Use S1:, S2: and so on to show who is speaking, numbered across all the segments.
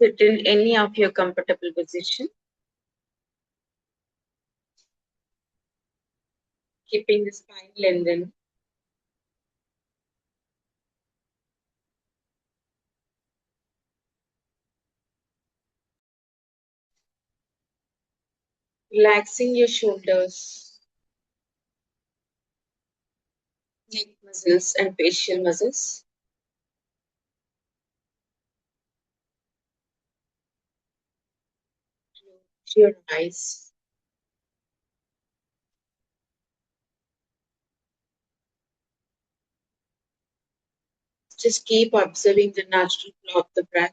S1: Sit in any of your comfortable position, keeping the spine lengthened. Relaxing your shoulders, neck muscles, and facial muscles. Close your eyes. Just keep observing the natural flow of the breath.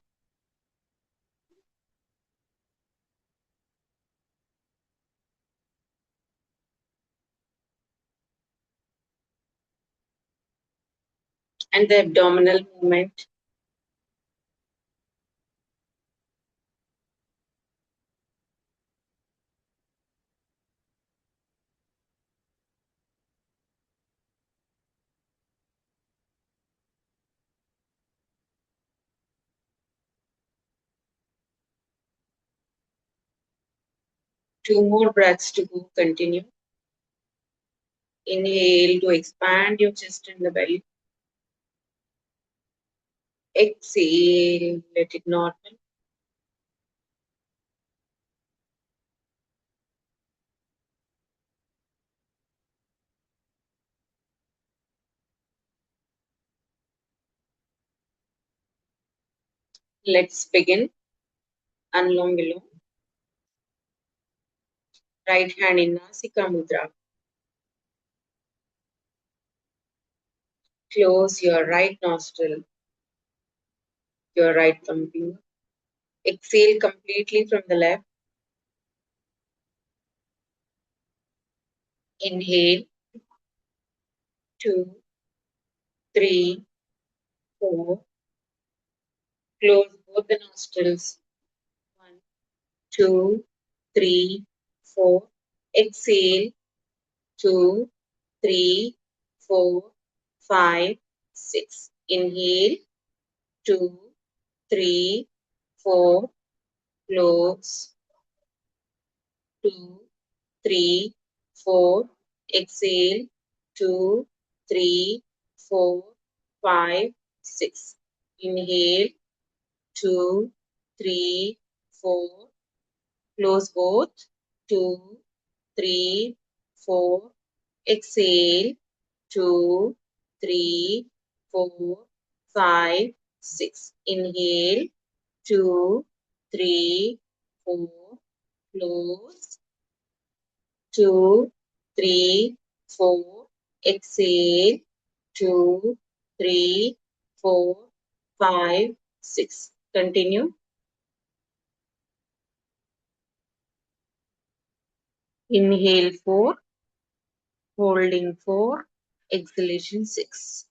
S1: And the abdominal movement. Two more breaths to go. Continue. Inhale to expand your chest and the belly. Exhale, let it normal. Let's begin. Anulom Vilom. Right hand in Nasika Mudra. Close your right nostril, your right thumb finger. Exhale completely from the left. Inhale, 2, 3, 4. Close both the nostrils. 1, 2, 3, 4. Exhale, 2, 3, 4, 5, 6. Inhale, 2, 3, 4. Close, 2, 3, 4. Exhale, 2, 3, 4, 5, 6. Inhale, 2, 3, 4. Close both. 2, 3, 4. Exhale, 2, 3, 4, 5, 6. Inhale, 2, 3, 4. Close, 2, 3, 4. Exhale, 2, 3, 4, 5, 6. Continue. Inhale 4, holding 4, exhalation 6.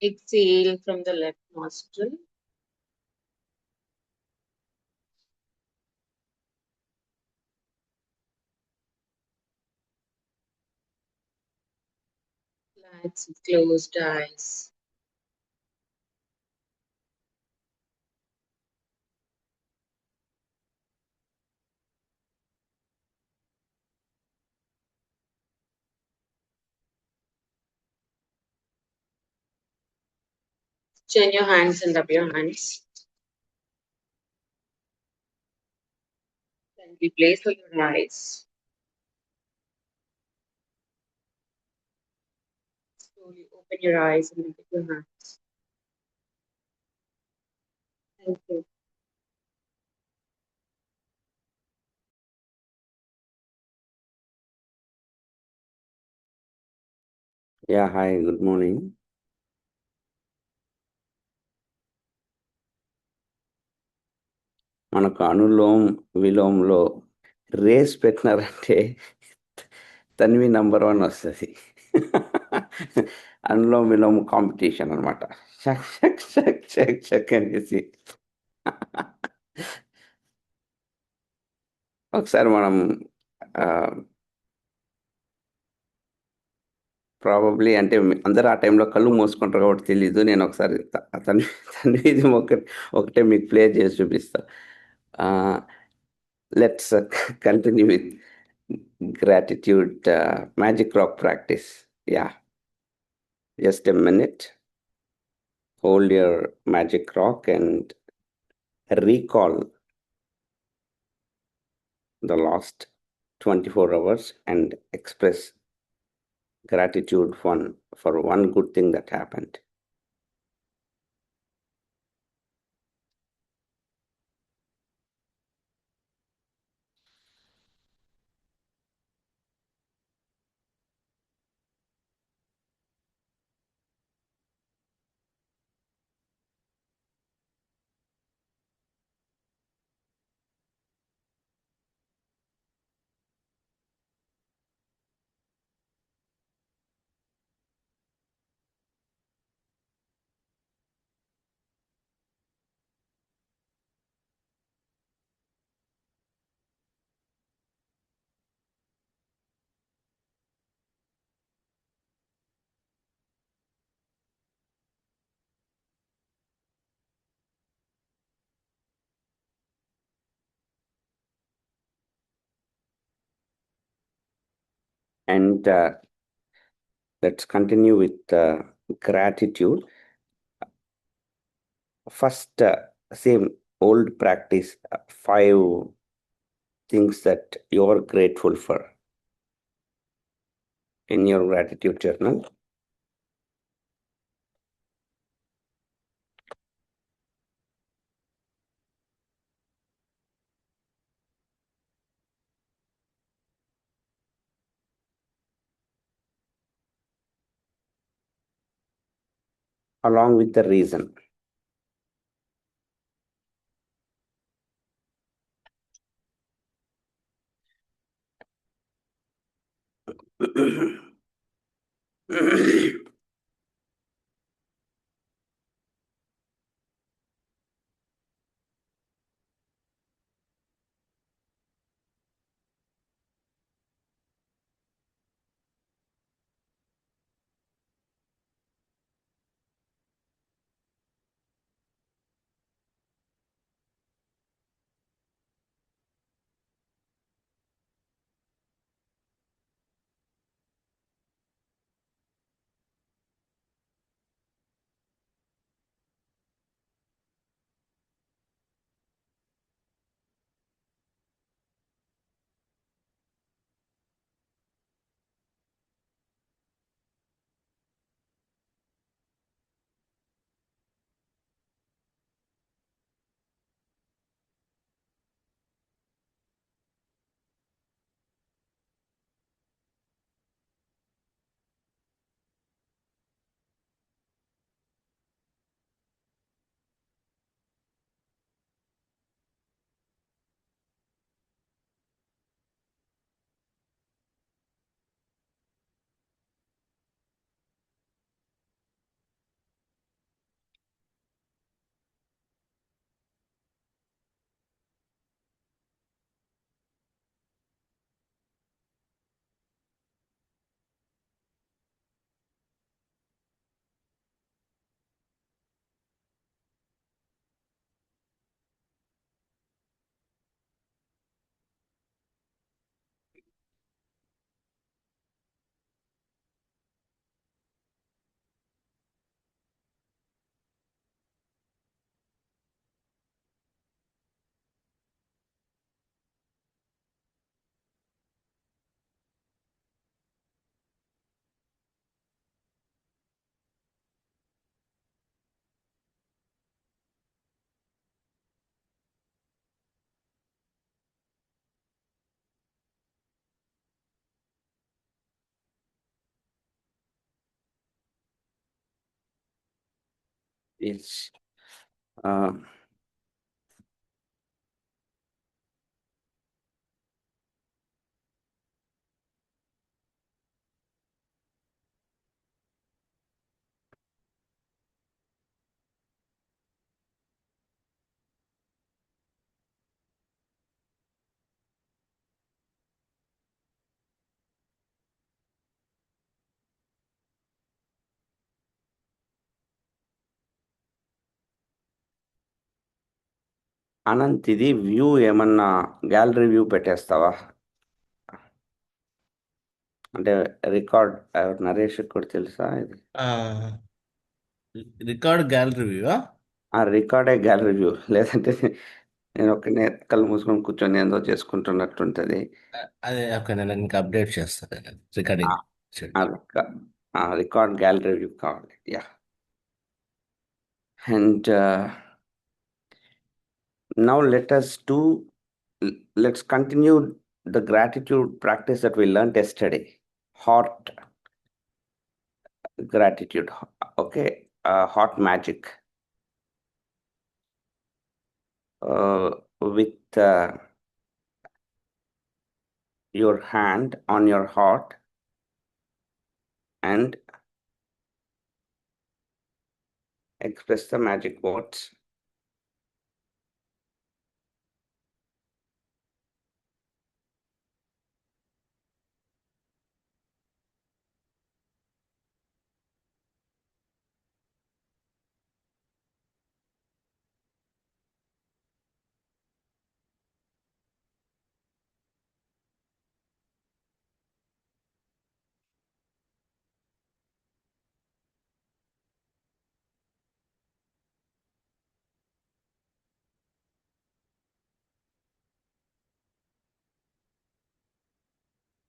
S1: Exhale from the left nostril. Relax with closed eyes. Turn your hands and rub your hands. Gently place on your eyes. Slowly open your eyes and look at your hands. Thank you.
S2: Yeah, hi, good morning. మనకు అనులోమ్ విలోమ్లో race పెట్టినారంటే Tanvi number one వస్తుంది. Anulom విలోమ్ competition అనమాట. షక్ షక్ షక్ షక్ షక్ అనేసి ఒకసారి మనం probably అంటే అందరూ ఆ టైంలో కళ్ళు మూసుకుంటారు కాబట్టి తెలీదు. నేను ఒకసారి తన్విది ఒకటే మీకు ప్లే చేసి చూపిస్తా. Let's continue with gratitude magic rock practice. Yeah, just a minute. Hold your magic rock and recall the last 24 hours and express gratitude for one good thing that happened. And let's continue with gratitude. First, same old practice, 5 things that you're grateful for in your gratitude journal. Along with the reason. is uh, Anant, ఇది view ఏమన్నా gallery view పెట్టేస్తావా? అంటే record Naresh కూడా తెలుసా ఇది?
S3: Record gallery view.
S2: ఆ రికార్డే gallery view, లేదంటే నేను ఒక్కనే కళ్ళు మూసుకొని కూర్చొని ఏందో చేసుకుంటున్నట్టుంటది.
S3: అదే ఓకే, నేను ఇంకా అప్డేట్ చేస్తాను రికార్డింగ్.
S2: రికార్డ్ గ్యాలరీ వ్యూ కావాలి. Yeah. And now let's continue the gratitude practice that we learned yesterday. Heart gratitude. Okay. Heart magic. With your hand on your heart and express the magic words.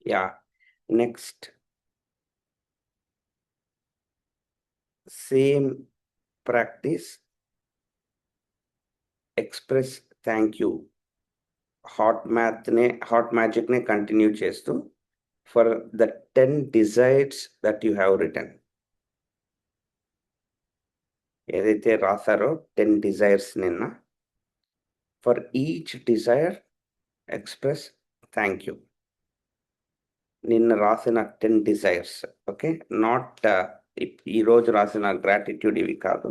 S2: Yeah. Next, same practice. Express thank you. Hot magic ne continue chestu for the 10 desires that you have written. ఏదైతే రాసారో 10 desires నిన్న, for each desire express thank you. నిన్న రాసిన 10 desires. Okay, not ఈ రోజు రాసిన gratitude ఇవి కాదు.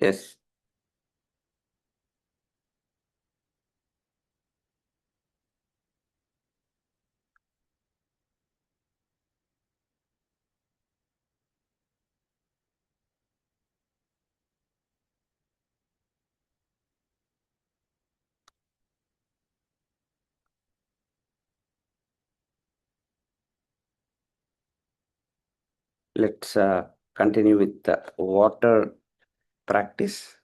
S2: Yes. let's continue with the water practice.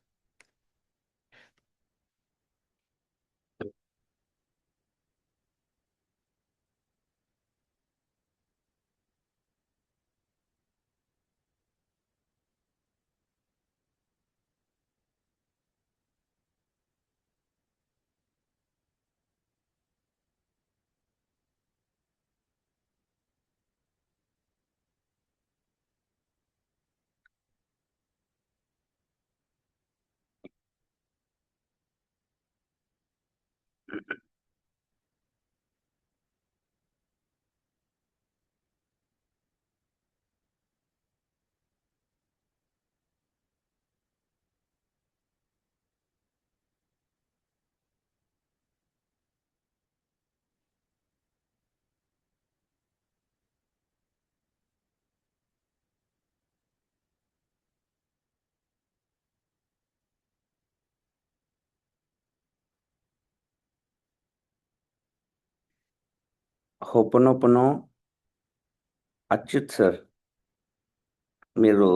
S2: Ho'oponopono, Achyut sir, మీరు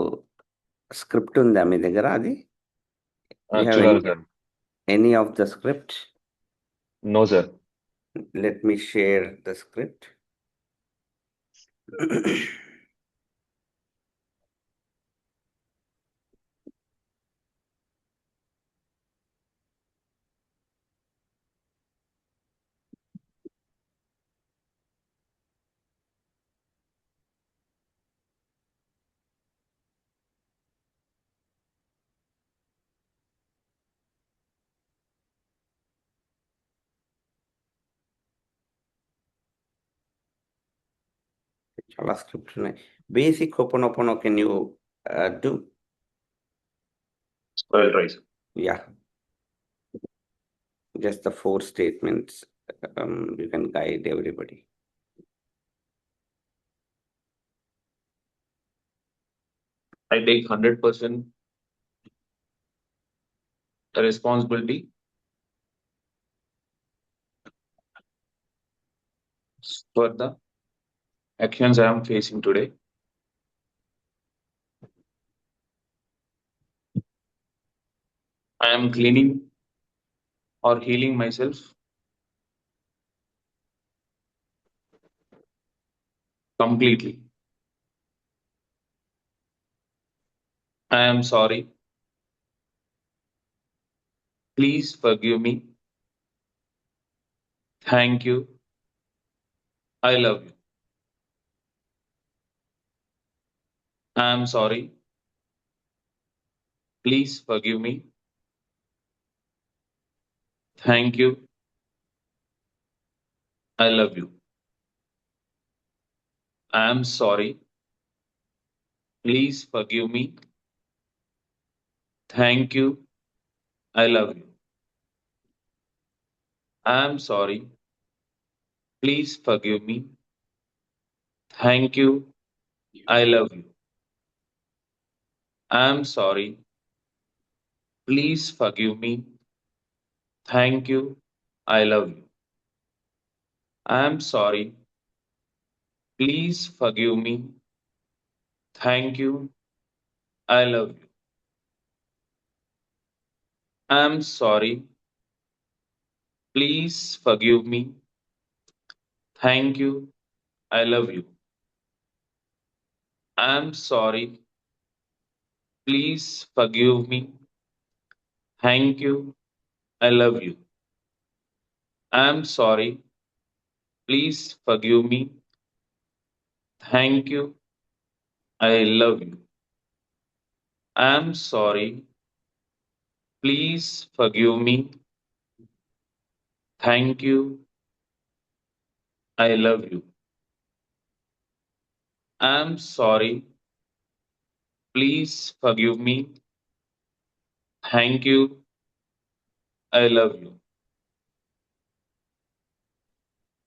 S2: స్క్రిప్ట్ ఉందా మీ దగ్గర? అది you have
S4: చూడాలి sir.
S2: any of the script?
S4: No sir.
S2: Let me share the script. చాలా స్క్రిప్ట్స్ ఉన్నాయి. Basic Ho'oponopono can you do?
S4: I'll try, sir.
S2: Yeah. Just the 4 statements. You can guide everybody.
S4: I take 100% responsibility for the actions I am facing today. I am cleaning or healing myself completely. I am sorry. Please forgive me. Thank you. I love you. I am sorry. Please forgive me. Thank you. I love you. I am sorry. Please forgive me. Thank you. I love you. I am sorry. Please forgive me. Thank you. I love you. I am sorry. Please forgive me. Thank you. I love you. I am sorry. Please forgive me. Thank you. I love you. I am sorry. Please forgive me. Thank you. I love you. I am sorry. Please forgive me. Thank you. I love you. I am sorry. Please forgive me. Thank you. I love you. I am sorry. Please forgive me. Thank you. I love you. I am sorry. Please forgive me. Thank you. I love you.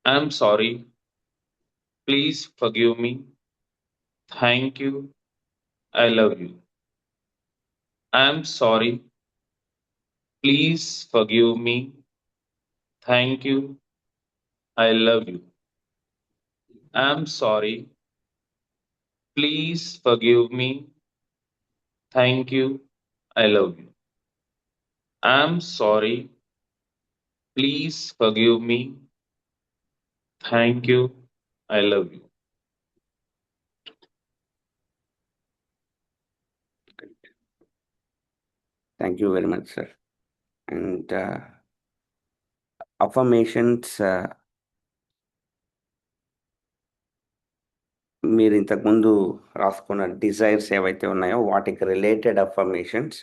S4: I am sorry. Please forgive me. Thank you. I love you. I am sorry. Please forgive me. Thank you. I love you. I am sorry. Please forgive me. Thank you. I love you. I'm sorry. Please forgive me. Thank you. I love you.
S2: Thank you very much, sir. And affirmations, మీరు ఇంతకుముందు రాసుకున్న desires ఏవైతే ఉన్నాయో వాటికి related affirmations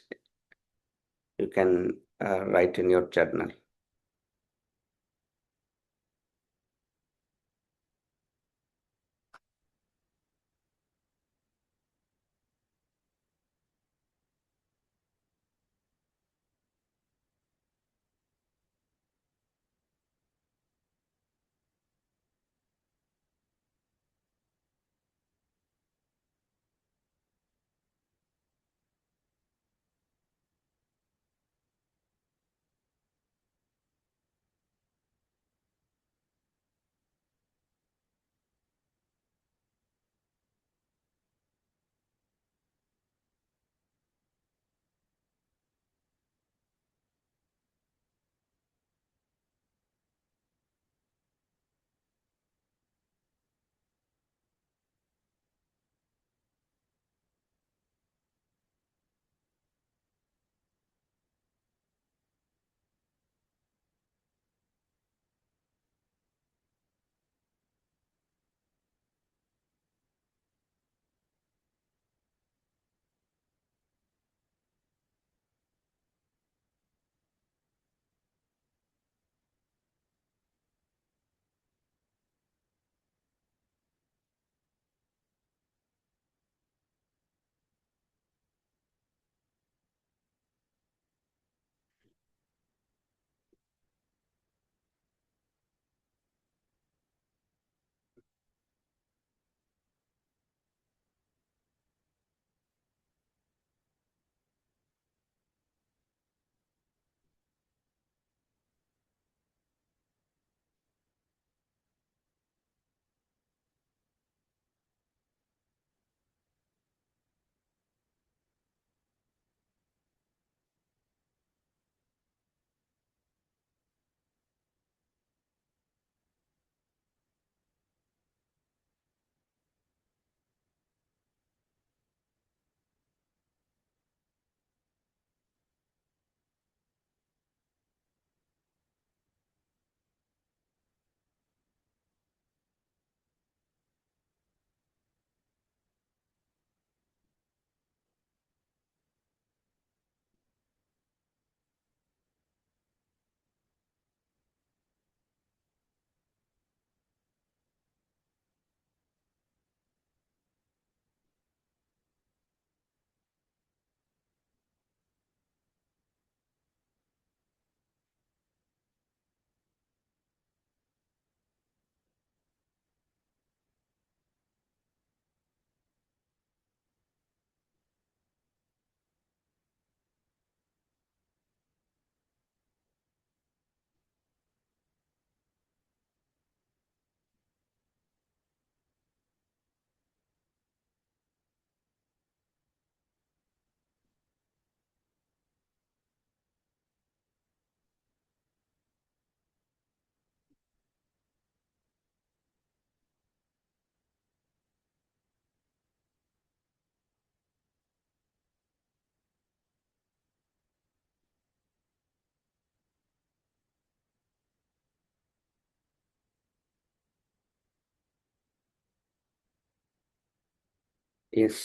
S2: you can write in your journal. Yes.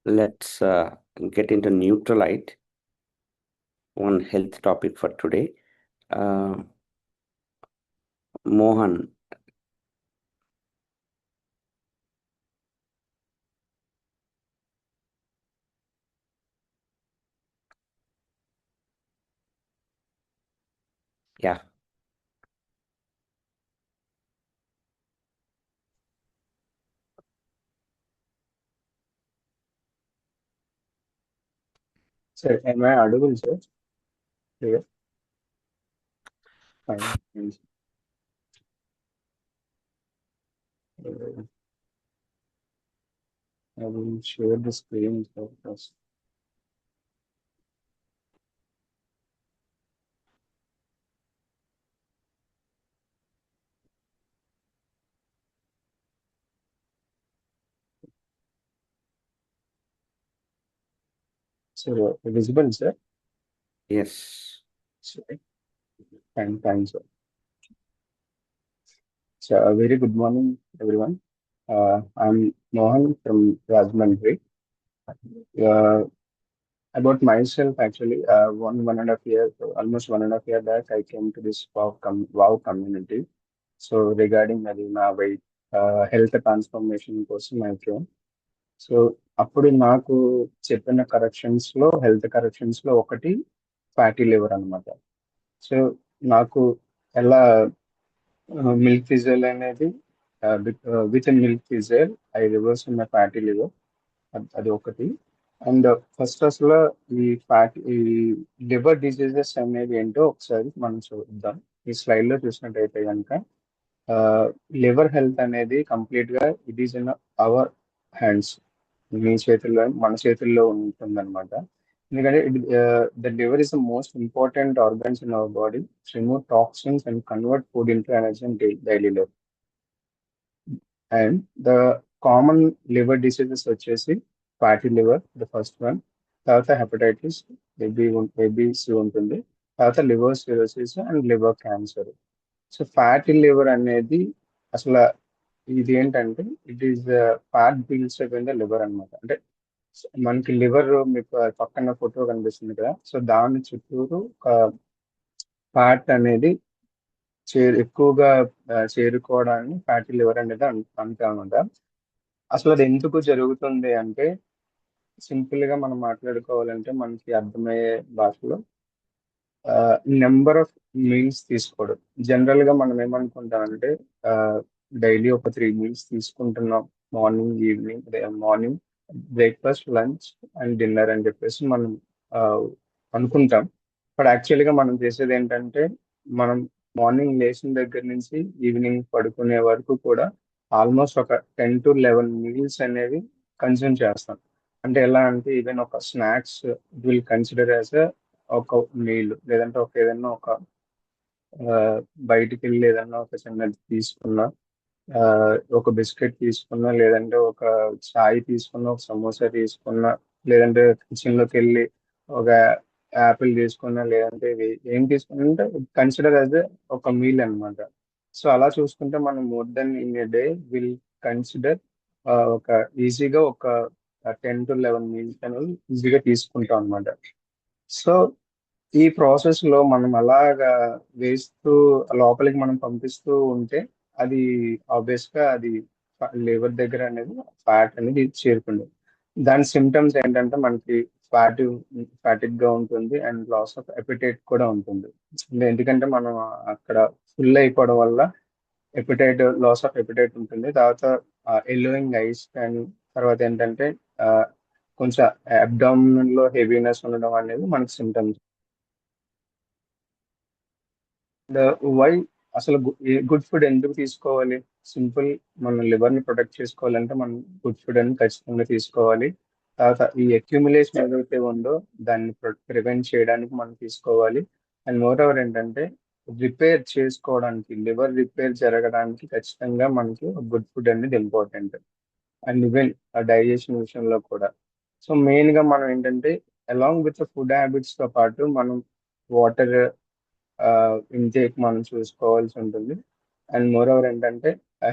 S2: let's get into Neutralite, one health topic for today. Mohan, yeah,
S5: Sir, am I audible, sir? Clear? Fine. Thanks. I will share the screen first. So, visible, sir?
S2: yes.
S5: Sorry. Fine, sir. So, a very good morning, everyone. I'm Mohan from Rajahmundry. About myself, actually, 1.5 years, almost 1.5 year back, I came to this WOW community. So, regarding my weight, health transformation కోసం I came. So అప్పుడు నాకు చెప్పిన corrections లో health corrections లో ఒకటి fatty liver అన్నమాట. So నాకు ఎలా మిల్క్ ఫిజల్ అనేది with milk thistle I reverse my fatty liver, అది ఒకటి. అండ్ ఫస్ట్ అసలు ఈ లివర్ డిసీజెస్ అనేవి ఏంటో ఒకసారి మనం చూద్దాం. ఈ స్లైడ్ లో చూసినట్టయితే కనుక లివర్ హెల్త్ అనేది కంప్లీట్ గా it is in our hands, మీ చేతుల్లో మన చేతుల్లో ఉంటుందన్నమాట. ఎందుకంటే the liver is the most important organs in our body, remove toxins and convert food into energy in daily life. And the common liver diseases వచ్చేసి fatty liver the first one, తర్వాత hepatitis A B C ఉంటుంది, తర్వాత liver cirrhosis and liver cancer. So fatty liver అనేది అసలు ఇది ఏంటంటే it is fat builds up in the liver అనమాట. అంటే మనకి లివర్ మీకు పక్కన ఫోటో కనిపిస్తుంది కదా, సో దాని చుట్టూరు ఒక ఫ్యాట్ అనేది ఎక్కువగా చేరుకోవడాన్ని ఫ్యాటీ లివర్ అనేది అంటామన్నమాట. అసలు అది ఎందుకు జరుగుతుంది అంటే సింపుల్ గా మనం మాట్లాడుకోవాలంటే మనకి అర్థమయ్యే భాషలో నెంబర్ ఆఫ్ మీల్స్ తీసుకోవడం. జనరల్ గా మనం ఏమనుకుంటామంటే డైలీ ఒక 3 మీల్స్ తీసుకుంటున్నాం, morning evening, morning breakfast, lunch and dinner అని చెప్పేసి మనం అనుకుంటాం. బట్ యాక్చువల్గా మనం చేసేది ఏంటంటే మనం మార్నింగ్ లేచిన దగ్గర నుంచి ఈవినింగ్ పడుకునే వరకు కూడా ఆల్మోస్ట్ ఒక 10 to 11 మీల్స్ అనేవి కన్జ్యూమ్ చేస్తాం. అంటే ఎలా అంటే ఈవెన్ ఒక స్నాక్స్ విల్ కన్సిడర్ యాజ్ ఒక మీల్, లేదంటే ఏదైనా ఒక బయటికి వెళ్ళి ఏదన్నా ఒక చిన్నది తీసుకున్నా, ఒక బిస్కెట్ తీసుకున్నా, లేదంటే ఒక చాయ్ తీసుకున్నా, ఒక సమోసా తీసుకున్నా, లేదంటే కిచెన్లోకి వెళ్ళి ఒక యాపిల్ తీసుకున్నా, లేదంటే ఏం తీసుకున్నా కన్సిడర్ యాజ్ ఒక మీల్ అనమాట. సో అలా చూసుకుంటే మనం more than in a day will consider ఒక ఈజీగా ఒక 10 to 11 మీల్స్ అనేవి ఈజీగా తీసుకుంటాం అనమాట. సో ఈ ప్రాసెస్ లో మనం అలాగా వేస్తూ లోపలికి మనం పంపిస్తూ ఉంటే అది ఆబ్వియస్ గా అది లివర్ దగ్గర అనేది ఫ్యాట్ అనేది చేరుకుంది. దాని సిమ్టమ్స్ ఏంటంటే మనకి ఫ్యాటిక్ గా ఉంటుంది అండ్ లాస్ ఆఫ్ ఎపిటైట్ కూడా ఉంటుంది. ఎందుకంటే మనం అక్కడ ఫుల్ అయిపోవడం వల్ల లాస్ ఆఫ్ ఎపిటైట్ ఉంటుంది. తర్వాత ఎల్లోయింగ్ ఐస్ కానీ, తర్వాత ఏంటంటే కొంచెం అబ్డామిన్ లో హెవీనెస్ ఉండడం అనేది మనకి సిమ్టమ్స్. వై అసలు గుడ్ ఫుడ్ ఎందుకు తీసుకోవాలి? సింపుల్, మన లివర్ ని ప్రొటెక్ట్ చేసుకోవాలంటే మనం గుడ్ ఫుడ్ అని ఖచ్చితంగా తీసుకోవాలి. తర్వాత ఈ అక్యుములేషన్ ఏదైతే ఉందో దాన్ని ప్రివెంట్ చేయడానికి మనం తీసుకోవాలి. అండ్ మోర్ ఓవర్ ఏంటంటే రిపేర్ చేసుకోవడానికి, లివర్ రిపేర్ జరగడానికి ఖచ్చితంగా మనకి గుడ్ ఫుడ్ అనేది ఇంపార్టెంట్. అండ్ ఈవెన్ డైజెషన్ విషయంలో కూడా. సో మెయిన్ గా మనం ఏంటంటే అలాంగ్ విత్ ఫుడ్ హ్యాబిట్స్ తో పాటు మనం వాటర్ ఇంటేక్ మనం చూసుకోవాల్సి ఉంటుంది. అండ్ మోర్ ఓవర్ ఏంటంటే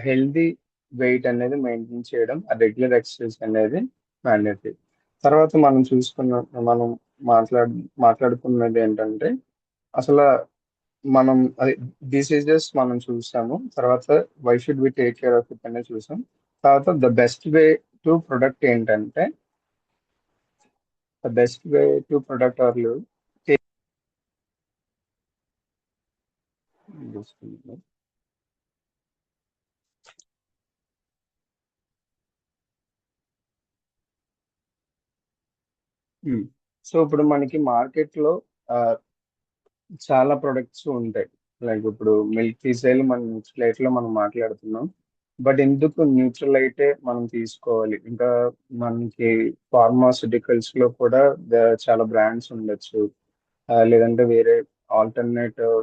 S5: హెల్దీ వెయిట్ అనేది మెయింటైన్ చేయడం, రెగ్యులర్ ఎక్సర్సైజ్ అనేది మ్యాండేటరీ. తర్వాత మనం మాట్లాడుకున్నది ఏంటంటే అసలు మనం అది డిసీజెస్ మనం చూసాము. తర్వాత why should we take care of it అనేది చూసాం. తర్వాత the best way to product ఏంటంటే ఆర్ లివ్ సో ఇప్పుడు మనకి మార్కెట్లో చాలా ప్రొడక్ట్స్ ఉంటాయి. లైక్ ఇప్పుడు మిల్క్ తీసేయాలి మనం న్యూట్రలైట్ లో మనం మాట్లాడుతున్నాం. బట్ ఎందుకు న్యూట్రలైటే మనం తీసుకోవాలి? ఇంకా మనకి ఫార్మాస్యూటికల్స్ లో కూడా చాలా బ్రాండ్స్ ఉండొచ్చు. లేదంటే వేరే ఆల్టర్నేటివ్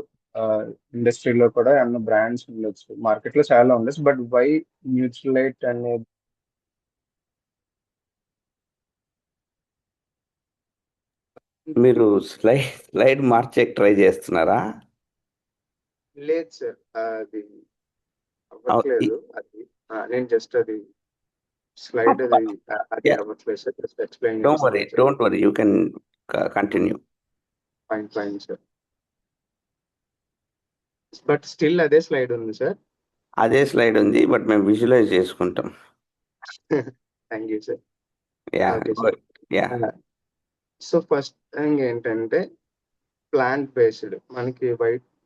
S5: ఇండస్ట్రీలో కూడా ఏమన్నా బ్రాండ్స్ ఉండొచ్చు. మార్కెట్ లో చాలా ఉండొచ్చు. బట్ వై న్యూట్రలైట్ అనేది
S2: మీరు స్లైడ్ మార్చే ట్రై చేస్తున్నారా?
S5: లేదు సార్, అది అవ్వట్లేదు. అది నేను జస్ట్ అది స్లైడ్ అది
S2: Yeah.
S5: అవ్వట్లేదు sir. Just explain
S2: Don't worry. You can continue.
S5: Fine sir. But still అదే స్లైడ్ ఉంది సార్.
S2: అదే స్లైడ్ ఉంది, బట్ మేము విజువలైజ్ చేసుకుంటాం.
S5: Thank you sir.
S2: Yeah
S5: Okay, sir.
S2: Yeah
S5: so first thing ఏంటంటే ప్లాంట్ బేస్డ్ మనకి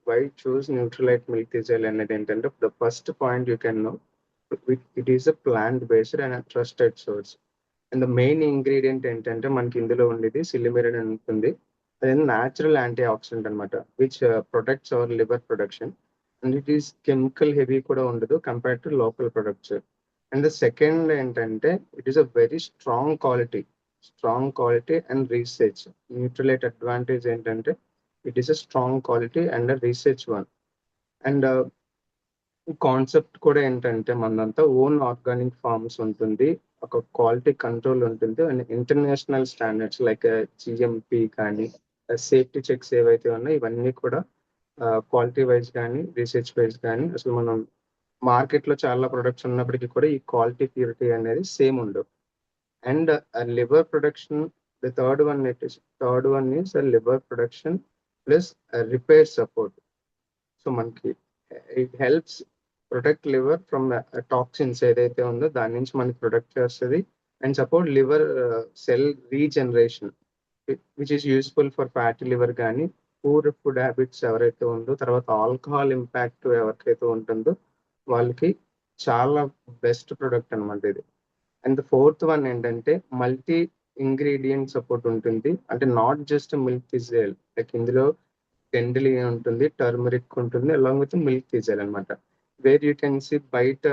S5: వై చూస్ న్యూట్రలైట్ మిల్క్ తీసేయాలి అనేది ఏంటంటే the first point you can know it is a plant based and trusted source. And the main ingredient ఏంటంటే మనకి ఇందులో ఉండేది సిలిమిరిన్ అని ఉంటుంది. అది న్యాచురల్ యాంటీ ఆక్సిడెంట్ అనమాట, which protects our liver production. And it is chemical heavy కూడా ఉండదు compare to local products. And the second ఏంటంటే it is a very strong quality and research. Nutrilite advantage ఏంటంటే it is a strong quality and research one. And concept కూడా ఏంటంటే మనదంతా own organic farms ఉంటుంది, ఒక quality control ఉంటుంది, and international standards like G M P కానీ safety checks ఏవైతే ఉన్నాయో ఇవన్నీ కూడా క్వాలిటీ వైజ్ కానీ రీసెర్చ్ వైజ్ కానీ అసలు మనం మార్కెట్లో చాలా ప్రొడక్ట్స్ ఉన్నప్పటికీ కూడా ఈ క్వాలిటీ ప్యూరిటీ అనేది సేమ్ ఉండవు. And liver production, the third one is liver production plus repair support. So మనకి it helps protect liver from toxins ఏదైతే ఉందో దాని నుంచి మనకి ప్రొటెక్ట్ చేస్తుంది and support liver cell regeneration, which is useful for fatty liver కానీ poor food habits ఎవరైతే ఉందో, తర్వాత ఆల్కహాల్ ఇంపాక్ట్ ఎవరికైతే ఉంటుందో వాళ్ళకి చాలా బెస్ట్ ప్రొడక్ట్ అనమాట ఇది. అండ్ ద ఫోర్త్ వన్ ఏంటంటే మల్టీ ఇంగ్రీడియంట్ సపోర్ట్ ఉంటుంది. అంటే నాట్ జస్ట్ మిల్క్ తీసేయాలి, లైక్ ఇందులో టెండిలి ఉంటుంది, టర్మరిక్ ఉంటుంది, అలాంగ్ విత్ మిల్క్ తీసేయాలి అనమాట. వేర్ యూ కెన్ సి బయట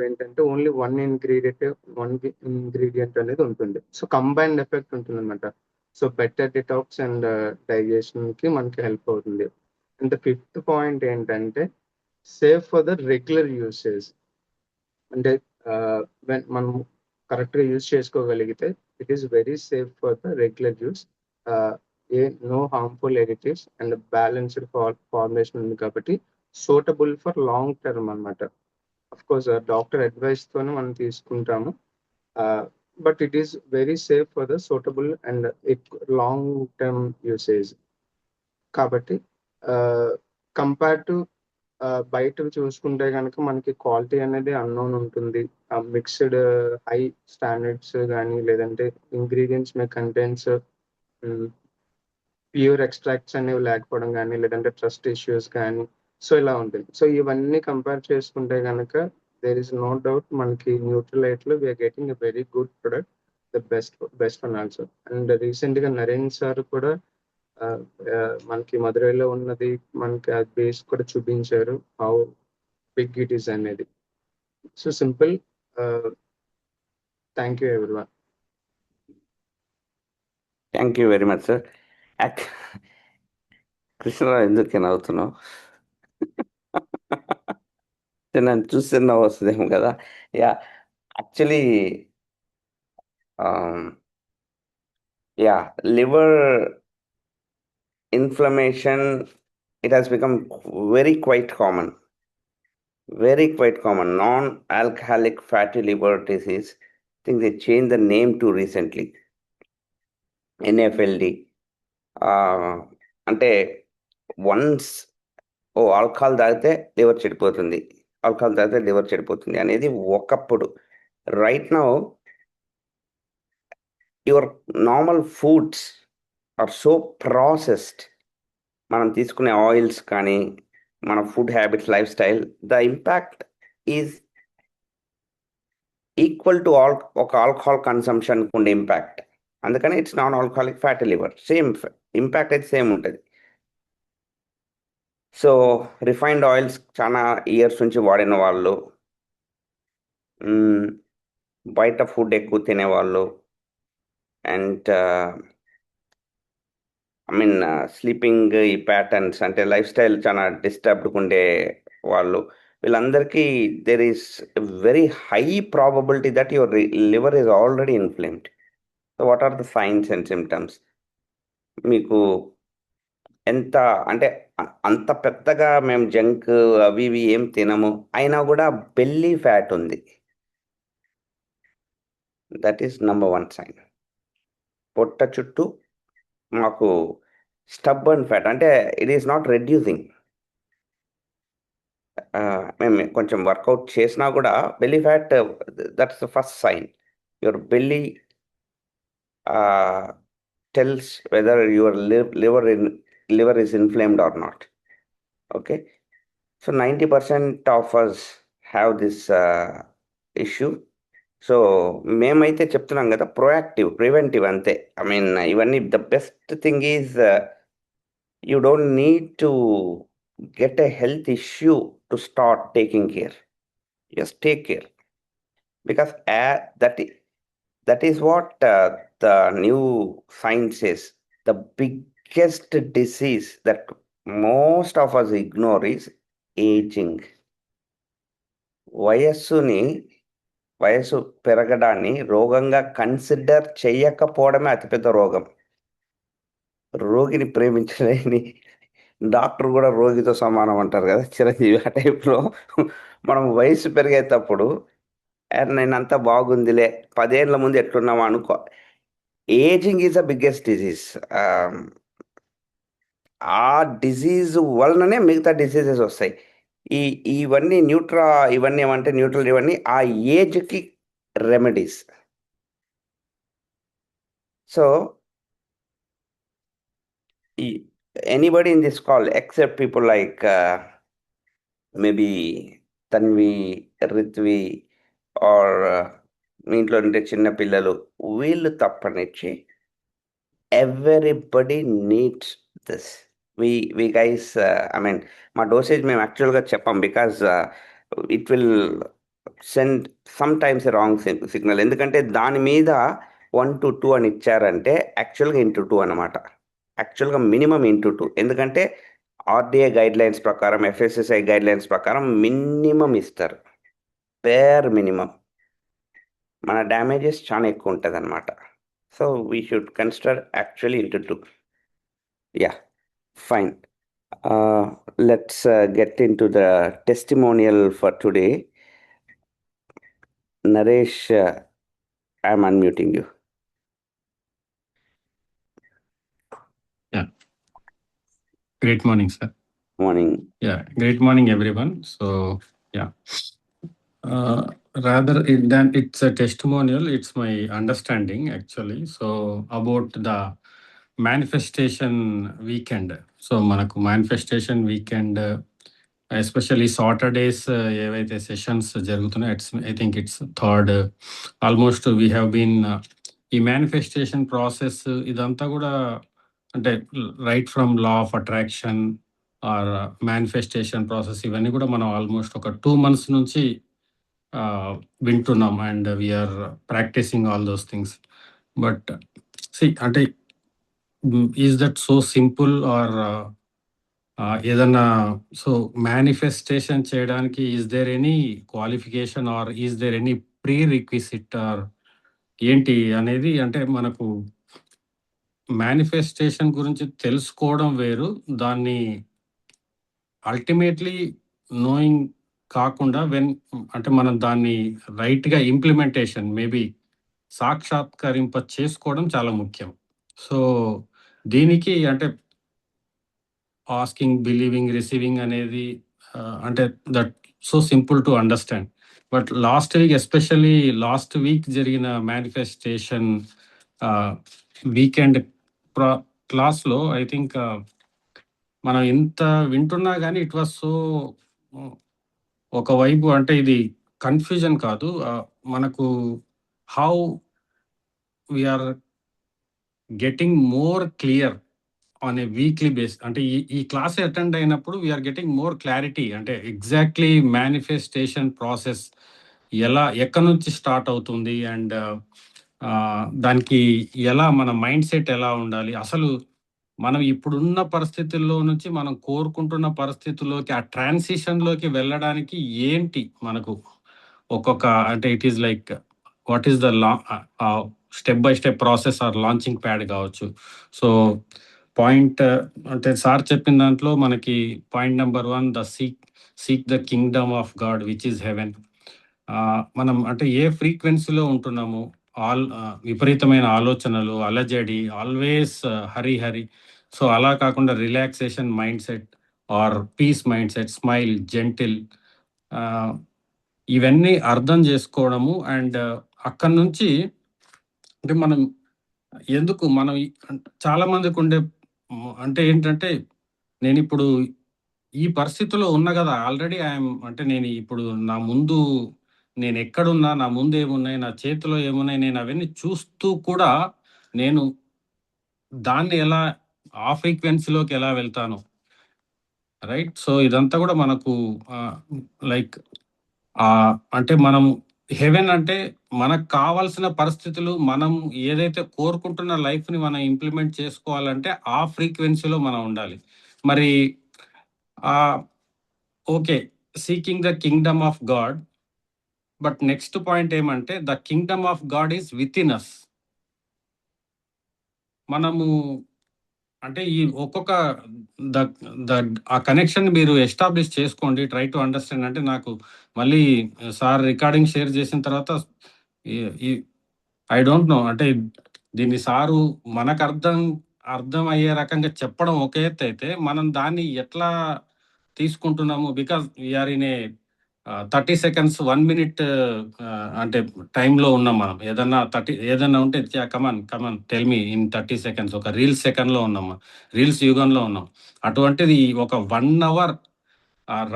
S5: ఏంటంటే ఓన్లీ వన్ ఇంగ్రీడియంట్ అనేది ఉంటుంది. సో కంబైన్డ్ ఎఫెక్ట్ ఉంటుంది అనమాట. So better detox and digestion కి మనకి హెల్ప్ అవుతుంది. అండ్ ద ఫిఫ్త్ పాయింట్ ఏంటంటే safe for the regular usage. అంటే మనం కరెక్ట్గా యూజ్ చేసుకోగలిగితే it is very safe for the regular use. No harmful additives and balanced formation ఉంది కాబట్టి సూటబుల్ ఫర్ లాంగ్ టర్మ్ అనమాట. అఫ్ కోర్స్ డాక్టర్ అడ్వైస్ తోనే మనం తీసుకుంటాము, but it is very safe for the suitable and long term usage. కాబట్టి compare to బయట చూసుకుంటే కనుక మనకి క్వాలిటీ అనేది అన్నోన్ ఉంటుంది. మిక్స్డ్ హై స్టాండర్డ్స్ కానీ లేదంటే ఇంగ్రీడియంట్స్ మే కంటెంట్స్ ప్యూర్ ఎక్స్ట్రాక్ట్స్ అనేవి లేకపోవడం కానీ లేదంటే ట్రస్ట్ ఇష్యూస్ కానీ సో ఇలా ఉంటుంది. సో ఇవన్నీ కంపేర్ చేసుకుంటే కనుక దేర్ ఇస్ నో డౌట్ మనకి న్యూట్రలైట్లో we are getting a very good product, the best one also. And రీసెంట్గా నరేన్ సార్ కూడా మనకి మదురైలో ఉన్నది మనకి ఆ బేస్ కూడా చూపించారు, హౌ బిగ్ ఇట్ ఈస్ అనేది. So simple. Thank you everyone.
S2: Thank you very much sir. Krishna Rao ఎందుకు నవ్వుతున్నావు? నన్ను చూస్తే నవ్వు వస్తుందేమో కదా. Yeah actually liver inflammation, it has become quite common. Non-alcoholic fatty liver disease, I think they changed the name too recently. NAFLD అంటే once alcohol తాగితే liver చెడిపోతుంది, ఆల్కహాల్ తాగితే లివర్ చెడిపోతుంది అనేది ఒకప్పుడు. Right now your normal foods are so processed. మనం తీసుకునే oils కానీ మన food habits, life style, the impact is equal to ఒక ఆల్కహాల్ కన్సంప్షన్ ఉండే ఇంపాక్ట్. అందుకని it's non alcoholic fatty liver, same impact అయితే సేమ్ ఉంటుంది. సో రిఫైన్డ్ ఆయిల్స్ చాలా ఇయర్స్ నుంచి వాడిన వాళ్ళు, బయట ఫుడ్ ఎక్కువ తినేవాళ్ళు, అండ్ స్లీపింగ్ ఈ ప్యాటర్న్స్ అంటే లైఫ్ స్టైల్ చాలా డిస్టర్బ్డ్గా ఉండే వాళ్ళు, వీళ్ళందరికీ there is very high probability that your liver is already inflamed. So what are the signs and symptoms? మీకు ఎంత అంటే అంత పెద్దగా మేము జంక్ అవి ఇవి ఏం తినము, అయినా కూడా బెల్లీ ఫ్యాట్ ఉంది. That is number 1 sign. పొట్ట చుట్టూ మాకు స్టబ్బర్న్ ఫ్యాట్, అంటే ఇట్ ఈస్ నాట్ రెడ్యూసింగ్. మేము కొంచెం వర్కౌట్ చేసినా కూడా belly fat, that's the first sign. Your belly tells whether your liver is inflamed or not. Okay, so 90% of us have this issue. So మేమైతే చెప్తున్నాం కదా, proactive, preventive అంతే. ఇవన్నీ the best thing is you don't need to get a health issue to start taking care. Just take care, because that is what the new science says. The biggest disease that most of us ignore is aging. వయస్సు పెరగడాన్ని రోగంగా consider చేయకపోవడమే అతిపెద్ద రోగం. రోగిని ప్రేమించలేని doctor కూడా రోగితో సమానం అంటారు కదా, చిరంజీవి ఆ టైప్లో. మనం వయసు పెరిగేటప్పుడు నేనంతా బాగుందిలే, 10 ఏళ్ళ ముందు ఎట్లున్నామో అనుకో. Ageing is the biggest disease. ఆ డిజీజ్ వలననే మిగతా డిసీజెస్ వస్తాయి. ఇవన్నీ ఇవన్నీ ఏమంటే న్యూట్రల్, ఇవన్నీ ఆ ఏజ్కి remedies. So anybody in this call except people like maybe Tanvi, Ritvi or మీ ఇంట్లో ఉండే చిన్న పిల్లలు, వీళ్ళు తప్పనిచ్చి everybody needs this. We guys, మా డోసేజ్ మేము యాక్చువల్గా చెప్పాం, because it will send sometimes wrong signal. ఎందుకంటే దాని మీద 1 to 2 అని ఇచ్చారంటే యాక్చువల్గా into 2 అనమాట. యాక్చువల్గా మినిమం into 2. ఎందుకంటే ఆర్డిఏ గైడ్లైన్స్ ప్రకారం, ఎఫ్ఎస్ఎస్ఐ గైడ్లైన్స్ ప్రకారం మినిమం ఇస్తారు, బేర్ మినిమం. మన డ్యామేజెస్ చాలా ఎక్కువ ఉంటుంది అనమాట. So we should consider actually into 2. Yeah, fine. Let's get into the testimonial for today. Naresh, I'm unmuting you.
S6: Great morning, sir.
S2: Morning.
S6: Yeah, great morning, everyone. So, yeah. Rather than it's a testimonial, it's my understanding actually. So, about the manifestation weekend. So, manaku manifestation weekend, especially Saturdays, ఏవైతే sessions జరుగుతున్నాయి, I think it's third. Almost we have been ఈ manifestation process ఇదంతా కూడా, అంటే right from law of attraction or manifestation process, ఇవన్నీ కూడా మనం almost ఒక 2 months నుంచి వింటున్నాం, and we are practising all those things. But అంటే is that so simple or ఏదన్నా? సో మేనిఫెస్టేషన్ చేయడానికి is there any qualification or is there any prerequisite or ఏంటి అనేది? అంటే మనకు మేనిఫెస్టేషన్ గురించి తెలుసుకోవడం వేరు, దాన్ని అల్టిమేట్లీ నోయింగ్ కాకుండా అంటే మనం దాన్ని రైట్గా ఇంప్లిమెంటేషన్, మేబీ సాక్షాత్కరింప చేసుకోవడం చాలా ముఖ్యం. సో దీనికి అంటే ఆస్కింగ్, బిలీవింగ్, రిసీవింగ్ అనేది అంటే that so simple to understand. But last week especially last week జరిగిన మేనిఫెస్టేషన్ వీకెండ్ క్లాస్లో ఐ థింక్ మనం ఇంత వింటున్నా కానీ ఇట్ వాస్ సో ఒకవైపు అంటే ఇది కన్ఫ్యూజన్ కాదు, మనకు how we're getting more clear on a weekly base. అంటే ఈ క్లాస్ అటెండ్ అయినప్పుడు వీఆర్ గెటింగ్ మోర్ క్లారిటీ, అంటే ఎగ్జాక్ట్లీ మేనిఫెస్టేషన్ ప్రాసెస్ ఎక్కడి నుంచి స్టార్ట్ అవుతుంది అండ్ దానికి ఎలా మన మైండ్ సెట్ ఎలా ఉండాలి, అసలు మనం ఇప్పుడున్న పరిస్థితుల్లో నుంచి మనం కోరుకుంటున్న పరిస్థితుల్లోకి ఆ ట్రాన్సిషన్లోకి వెళ్ళడానికి ఏంటి మనకు ఒక్కొక్క అంటే it is like what is the step by step process or launching pad కావచ్చు. సో పాయింట్ అంటే సార్ చెప్పిన దాంట్లో మనకి point number 1 the seek the kingdom of God which is heaven. మనం అంటే ఏ ఫ్రీక్వెన్సీలో ఉంటున్నాము, విపరీతమైన ఆలోచనలు, అలజడి, ఆల్వేస్ హరి. సో అలా కాకుండా relaxation mind set or peace mind set, smile, gentle, ఇవన్నీ అర్థం చేసుకోవడము. అండ్ అక్కడి నుంచి అంటే మనం ఎందుకు మనం చాలా మందికి ఉండే అంటే ఏంటంటే నేను ఇప్పుడు ఈ పరిస్థితిలో ఉన్నా కదా ఆల్రెడీ ఐఎమ్ అంటే నేను ఇప్పుడు నా ముందు నేను ఎక్కడున్నా, నా ముందు ఏమున్నాయి, నా చేతిలో ఏమున్నాయి, నేను అవన్నీ చూస్తూ కూడా నేను దాన్ని ఎలా ఆ ఫ్రీక్వెన్సీలోకి ఎలా వెళ్తాను, రైట్? సో ఇదంతా కూడా మనకు లైక్ అంటే మనం హెవెన్ అంటే మనకు కావాల్సిన పరిస్థితులు, మనం ఏదైతే కోరుకుంటున్న లైఫ్ని మనం ఇంప్లిమెంట్ చేసుకోవాలంటే ఆ ఫ్రీక్వెన్సీలో మనం ఉండాలి. మరి okay, seeking the kingdom of God, but next point ఏమంటే the kingdom of God is within us. మనము అంటే ఈ ఒక్కొక్క ఆ కనెక్షన్ మీరు ఎస్టాబ్లిష్ చేసుకోండి, ట్రై టు అండర్స్టాండ్. అంటే నాకు మళ్ళీ సార్ రికార్డింగ్ షేర్ చేసిన తర్వాత ఐ డోంట్ నో అంటే దీన్ని సారు మనకు అర్థం అయ్యే రకంగా చెప్పడం ఒక ఎత్తు అయితే మనం దాన్ని ఎట్లా తీసుకుంటున్నాము, because we're in a 30 seconds 1 minute అంటే టైంలో ఉన్నాం మనం. ఏదన్నా ఉంటే come on tell me in 30 seconds, ఒక రీల్స్ సెకండ్లో ఉన్నాం, రీల్స్ యుగంలో ఉన్నాం. అటువంటిది ఒక 1 hour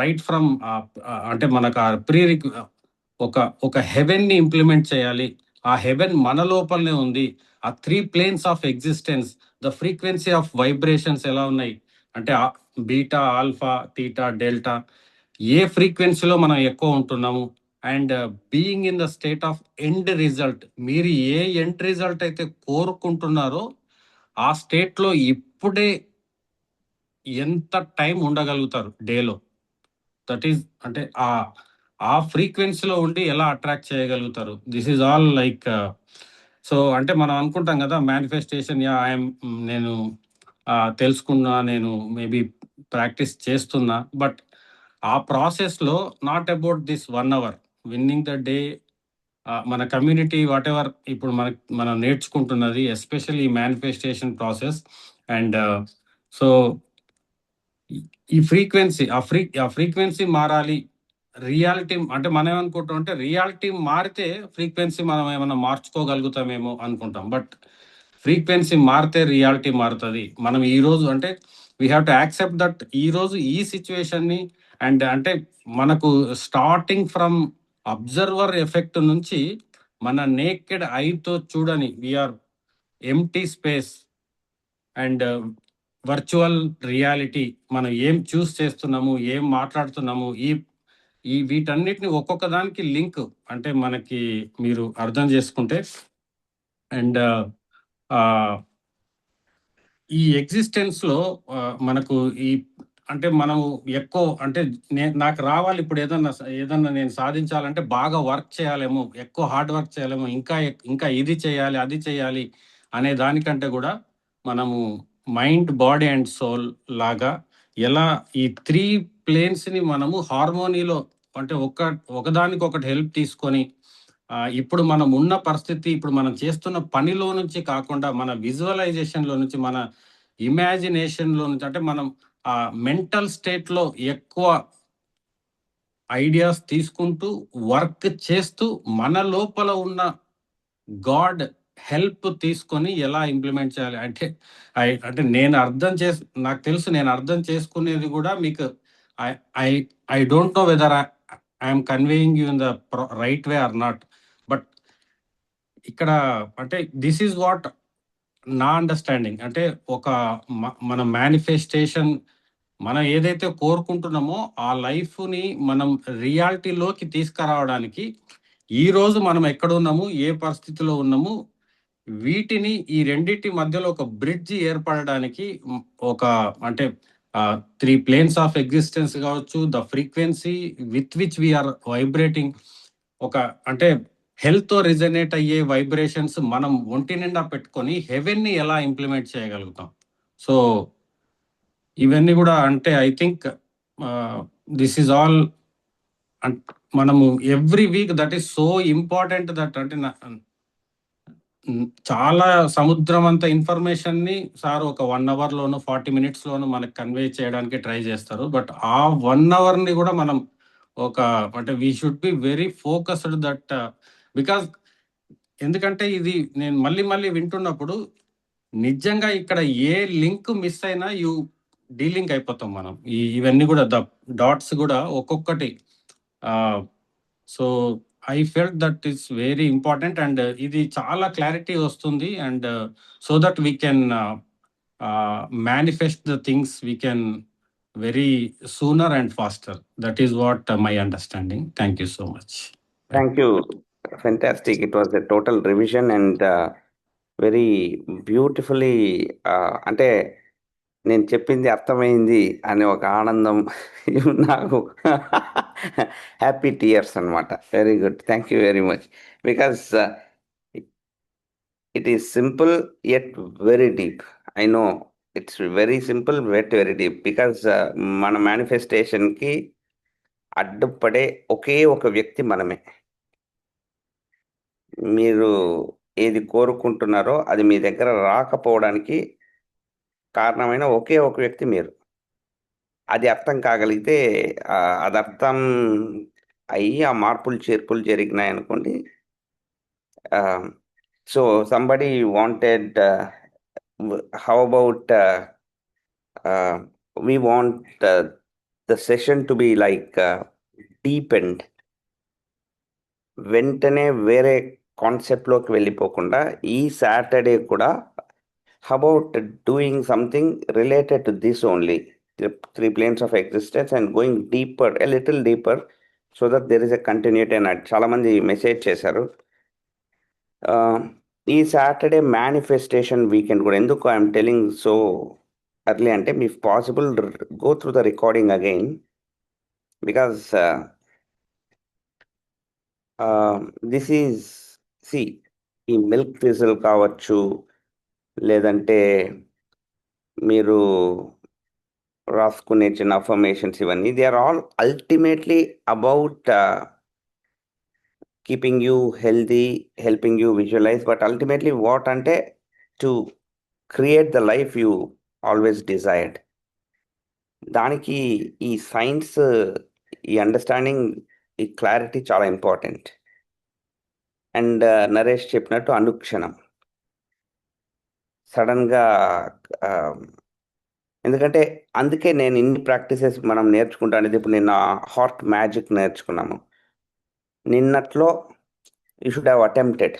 S6: రైట్ ఫ్రమ్ అంటే మనకు ఒక హెవెన్ని ఇంప్లిమెంట్ చేయాలి. ఆ హెవెన్ మన లోపలనే ఉంది. ఆ 3 planes of existence, the frequency of vibrations ఎలా ఉన్నాయి అంటే బీటా, ఆల్ఫా, తీటా, డెల్టా, ఏ ఫ్రీక్వెన్సీలో మనం ఎక్కువ ఉంటున్నాము. And being in the state of end result, మీరు ఏ ఎండ్ రిజల్ట్ అయితే కోరుకుంటున్నారో ఆ స్టేట్లో ఇప్పుడే ఎంత టైం ఉండగలుగుతారు డేలో, దట్ ఈస్ అంటే ఆ ఫ్రీక్వెన్సీలో ఉండి ఎలా అట్రాక్ట్ చేయగలుగుతారు. This is all like so అంటే మనం అనుకుంటాం కదా మేనిఫెస్టేషన్, నేను తెలుసుకున్నా, నేను మేబీ ప్రాక్టీస్ చేస్తున్నా, బట్ ఆ ప్రాసెస్లో not about this 1 hour winning the day, మన కమ్యూనిటీ వాట్ ఎవర్ ఇప్పుడు మనం నేర్చుకుంటున్నది especially manifestation process. And so ఈ ఫ్రీక్వెన్సీ ఆ ఫ్రీక్వెన్సీ మారాలి. రియాలిటీ అంటే మనం ఏమనుకుంటాం అంటే రియాలిటీ మారితే ఫ్రీక్వెన్సీ మనం ఏమైనా మార్చుకోగలుగుతామేమో అనుకుంటాం, బట్ ఫ్రీక్వెన్సీ మారితే రియాలిటీ మారుతుంది. మనం ఈరోజు అంటే we have to accept that ఈరోజు ఈ సిచ్యువేషన్ని అండ్ అంటే మనకు స్టార్టింగ్ ఫ్రమ్ అబ్జర్వర్ ఎఫెక్ట్ నుంచి మన నేకెడ్ ఐతో చూడని we're empty space and virtual reality, మనం ఏం చూస్ చేస్తున్నాము, ఏం మాట్లాడుతున్నాము, ఈ వీటన్నిటిని ఒక్కొక్క దానికి లింక్ అంటే మనకి మీరు అర్థం చేసుకుంటే అండ్ ఈ ఎగ్జిస్టెన్స్లో మనకు ఈ అంటే మనం ఎక్కువ అంటే నాకు రావాలి ఇప్పుడు ఏదన్నా నేను సాధించాలంటే బాగా వర్క్ చేయాలేమో, ఎక్కువ హార్డ్ వర్క్ చేయాలేమో, ఇంకా ఇది చేయాలి అది చేయాలి అనే దానికంటే కూడా మనము మైండ్, బాడీ అండ్ సోల్ లాగా ఎలా ఈ 3 planesని మనము హార్మోనీలో అంటే ఒకదానికొకటి హెల్ప్ తీసుకొని ఇప్పుడు మనం ఉన్న పరిస్థితి, ఇప్పుడు మనం చేస్తున్న పనిలో నుంచి కాకుండా మన విజువలైజేషన్లో నుంచి, మన ఇమాజినేషన్లో నుంచి, అంటే మనం ఆ మెంటల్ స్టేట్లో ఎక్కువ ఐడియాస్ తీసుకుంటూ వర్క్ చేస్తూ మన లోపల ఉన్న గాడ్ హెల్ప్ తీసుకొని ఎలా ఇంప్లిమెంట్ చేయాలి అంటే అంటే నాకు తెలుసు నేను అర్థం చేసుకునేది కూడా మీకు I I I don't know whether I'm conveying you in the right way or not. But ఇక్కడ అంటే దిస్ ఈజ్ వాట్ నా అండర్స్టాండింగ్. అంటే ఒక మన మేనిఫెస్టేషన్, మనం ఏదైతే కోరుకుంటున్నామో ఆ లైఫ్ని మనం రియాలిటీలోకి తీసుకురావడానికి ఈ రోజు మనం ఎక్కడ ఉన్నాము, ఏ పరిస్థితిలో ఉన్నాము, వీటిని ఈ రెండింటి మధ్యలో ఒక బ్రిడ్జ్ ఏర్పడడానికి ఒక అంటే 3 ప్లేన్స్ ఆఫ్ ఎగ్జిస్టెన్స్ కావచ్చు, the frequency with which we're vibrating, ఒక అంటే హెల్త్ తో రిజనేట్ అయ్యే వైబ్రేషన్స్ మనం ఒంటి నిండా పెట్టుకొని హెవెన్ని ఎలా ఇంప్లిమెంట్ చేయగలుగుతాం. సో ఇవన్నీ కూడా అంటే I think this is all మనము every week that is so important that అంటే చాలా సముద్రం అంత ఇన్ఫర్మేషన్ ని సార్ ఒక 1 hour లోను 40 minutes లోను మనకు కన్వే చేయడానికి ట్రై చేస్తారు. బట్ ఆ 1 hour ని కూడా మనం ఒక అంటే we should be very focused that because ఎందుకంటే ఇది నేను మళ్ళీ వింటున్నప్పుడు నిజంగా ఇక్కడ ఏ లింక్ మిస్ అయినా డీలింక్ అయిపోతాం మనం. ఇవన్నీ కూడా డాట్స్ కూడా ఒక్కొక్కటి. So I felt that is very important and ఇది చాలా క్లారిటీ వస్తుంది and so that we can manifest the things we can very sooner and faster. That is what my understanding. Thank you so much.
S2: Thank you. Fantastic. It was a total revision and very beautifully అంటే నేను చెప్పింది అర్థమైంది అనే ఒక ఆనందం నాకు happy tears అనమాట. Very good. Thank you very much. Because it is simple yet very deep. I know it's very simple yet very deep. Because మన మేనిఫెస్టేషన్కి అడ్డుపడే ఒకే ఒక వ్యక్తి మనమే. మీరు ఏది కోరుకుంటున్నారో అది మీ దగ్గర రాకపోవడానికి కారణమైన ఒకే ఒక వ్యక్తి మీరు. అది అర్థం కాగలిగితే అది అర్థం అయ్యి ఆ మార్పులు చేర్పులు జరిగినాయి అనుకోండి. So somebody wanted how about we want the session to be like deep and వెంటనే వేరే కాన్సెప్ట్లోకి వెళ్ళిపోకుండా ఈ సాటర్డే కూడా about doing something related to this only, the 3 planes of existence and going deeper, a little deeper, so that there is a continuity. And చాలా మంది message చేశారు. ఈ Saturday manifestation weekend కూడా ఎందుకు ఐఎమ్ టెలింగ్ సో అర్లీ అంటే, if possible go through the recording again, because this is ఈ milk thistle కావచ్చు, లేదంటే మీరు రాసుకునే చిన్న అఫర్మేషన్స్, ఇవన్నీ they are all ultimately about keeping you healthy, helping you visualise, but ultimately what అంటే to create the life you always desired. దానికి ఈ సైన్స్, ఈ అండర్స్టాండింగ్, ఈ క్లారిటీ చాలా ఇంపార్టెంట్. అండ్ నరేష్ చెప్పినట్టు అనుక్షణం సడన్గా, ఎందుకంటే అందుకే నేను ఇన్ని ప్రాక్టీసెస్ మనం నేర్చుకుంటాను. ఇప్పుడు నిన్న హార్ట్ మ్యాజిక్ నేర్చుకున్నాము. నిన్నట్లో you should have attempted,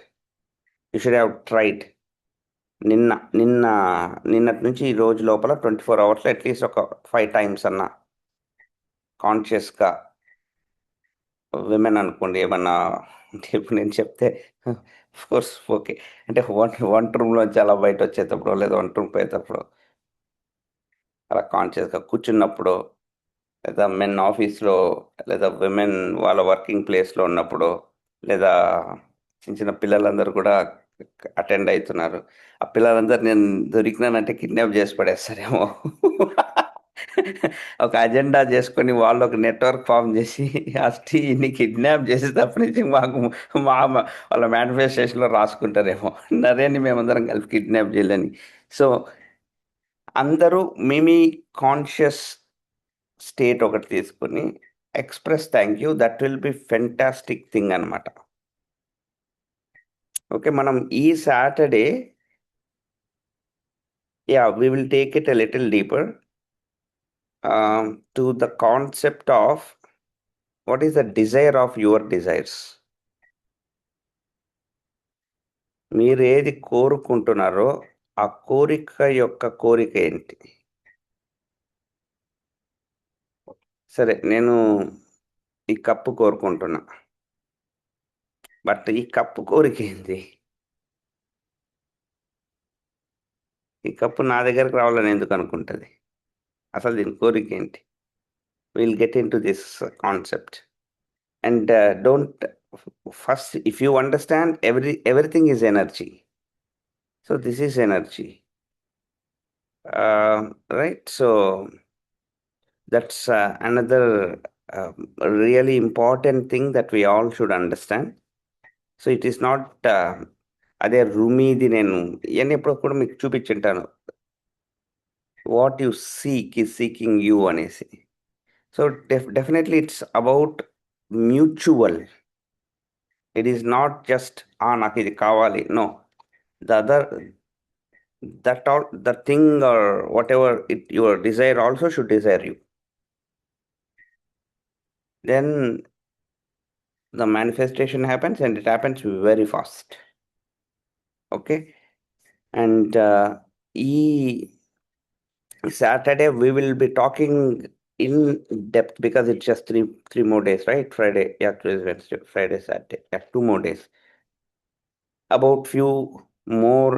S2: you should have tried. నిన్నటి నుంచి ఈ రోజు లోపల 24 hours అట్లీస్ట్ ఒక 5 times అన్నా కాన్షియస్గా విమెన్ అనుకోండి ఏమన్నా ఇప్పుడు నేను చెప్తే కోర్స్ ఓకే అంటే వంట రూమ్లోంచి అలా బయట వచ్చేటప్పుడు, లేదా వంట రూమ్ పోయేటప్పుడు అలా కాన్షియస్గా కూర్చున్నప్పుడు, లేదా మెన్ ఆఫీస్లో, లేదా విమెన్ వాళ్ళ వర్కింగ్ ప్లేస్లో ఉన్నప్పుడు, లేదా చిన్న పిల్లలందరూ కూడా అటెండ్ అవుతున్నారు. ఆ పిల్లలందరూ నేను దొరికినానంటే కిడ్నాప్ చేసి పడేస్తారేమో. ఒక అజెండా చేసుకొని వాళ్ళు ఒక నెట్వర్క్ ఫామ్ చేసి ఆ స్టీని కిడ్నాప్ చేసి తప్ప నుంచి మాకు వాళ్ళ మేనిఫెస్టేషన్లో రాసుకుంటారేమో నరేని మేమందరం కలిపి కిడ్నాప్ చేయాలని. సో అందరూ మీ కాన్షియస్ స్టేట్ ఒకటి తీసుకొని express thank you, that will be fantastic thing అనమాట. ఓకే, మనం ఈ Saturday we will take it a little deeper to the concept of what is the desire of your desires. మీరు ఏది కోరుకుంటున్నారో ఆ కోరిక యొక్క కోరిక ఏంటి? సరే, నేను ఈ కప్పు కోరుకుంటున్నా, బట్ ఈ కప్పు కోరిక ఏంటి? ఈ కప్పు నా దగ్గరకు రావాలని ఎందుకు అనుకుంటుంది? అసలు దీని కోరిక ఏంటి? Will get in to this concept. And don't first, if you understand everything is energy, so this is energy, right? So that's another really important thing that we all should understand. So it is not అదే రూమీది నేను ఇవన్నీ ఎప్పుడు కూడా మీకు చూపించుంటాను, what you seek is seeking you అనేసి. So definitely it's about mutual. It is not just నాకు ఇది కావాలి. No, the thing or whatever your desire also should desire you. Then the manifestation happens, and it happens very fast. Okay, and ఈ Saturday we will be talking in depth because it's just three more days, right? Friday, Tuesday, Wednesday, Friday, Saturday, 2 more days, about few more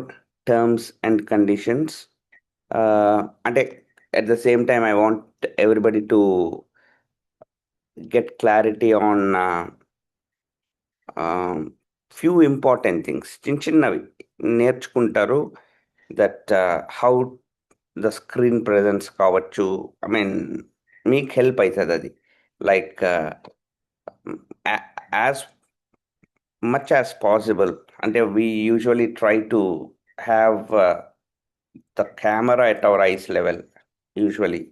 S2: terms and conditions. And at the same time I want everybody to get clarity on few important things. చిన్నవి నేర్చుకుంటారు, that how the screen presence కావచ్చు, I mean మీకు help అవుతుంది అది. Like as much as possible, అంటే we usually try to have the camera at our eyes level usually.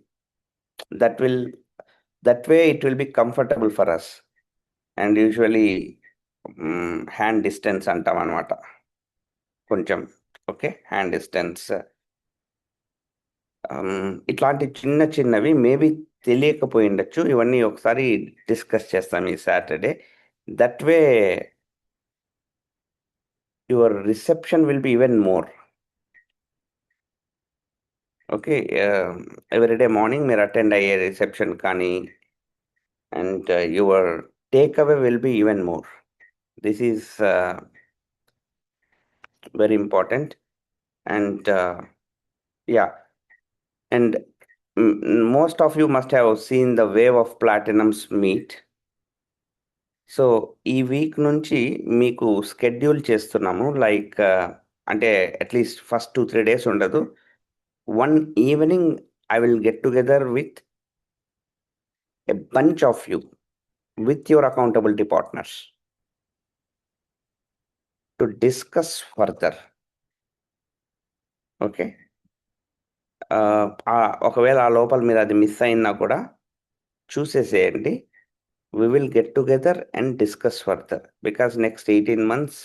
S2: That way it will be comfortable for us, and usually hand distance అంటాం అనమాట కొంచెం. Okay, hand distance, ఇట్లాంటి చిన్నవి maybe తెలియకపోయి ఉండొచ్చు. ఇవన్నీ ఒకసారి discuss చేస్తాం ఈ Saturday. That way your reception will be even more. Okay, everyday morning మీరు అటెండ్ అయ్యే రిసెప్షన్ కానీ, and your take away will be even more. This is very important. And and most of you must have seen the Wave of Platinum's meet. So ఈ week నుంచి మీకు schedule చేస్తున్నాము. Like అంటే at least first 2-3 days ఉండదు. One evening I will get together with a bunch of you, with your accountability partners, to discuss further. Okay, ఒకవేళ ఆ లోపల మీరు అది మిస్ అయినా కూడా చూసేసేయండి. We will get together and discuss further, because next 18 months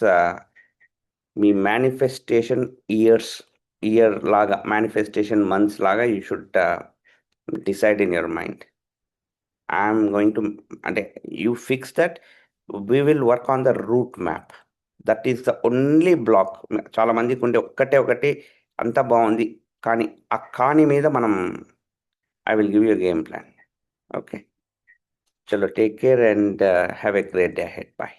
S2: me manifestation year లాగా, manifestation months లాగా you should decide in your mind. I'm going to, అంటే you fix that, we will work on the route map. That is the only block. చాలా మందికి ఉండే ఒకటి అంతా బాగుంది, కానీ ఆ కాని మీద మనం I will give you a game plan. Okay, chalo, take care and have a great day ahead. Bye.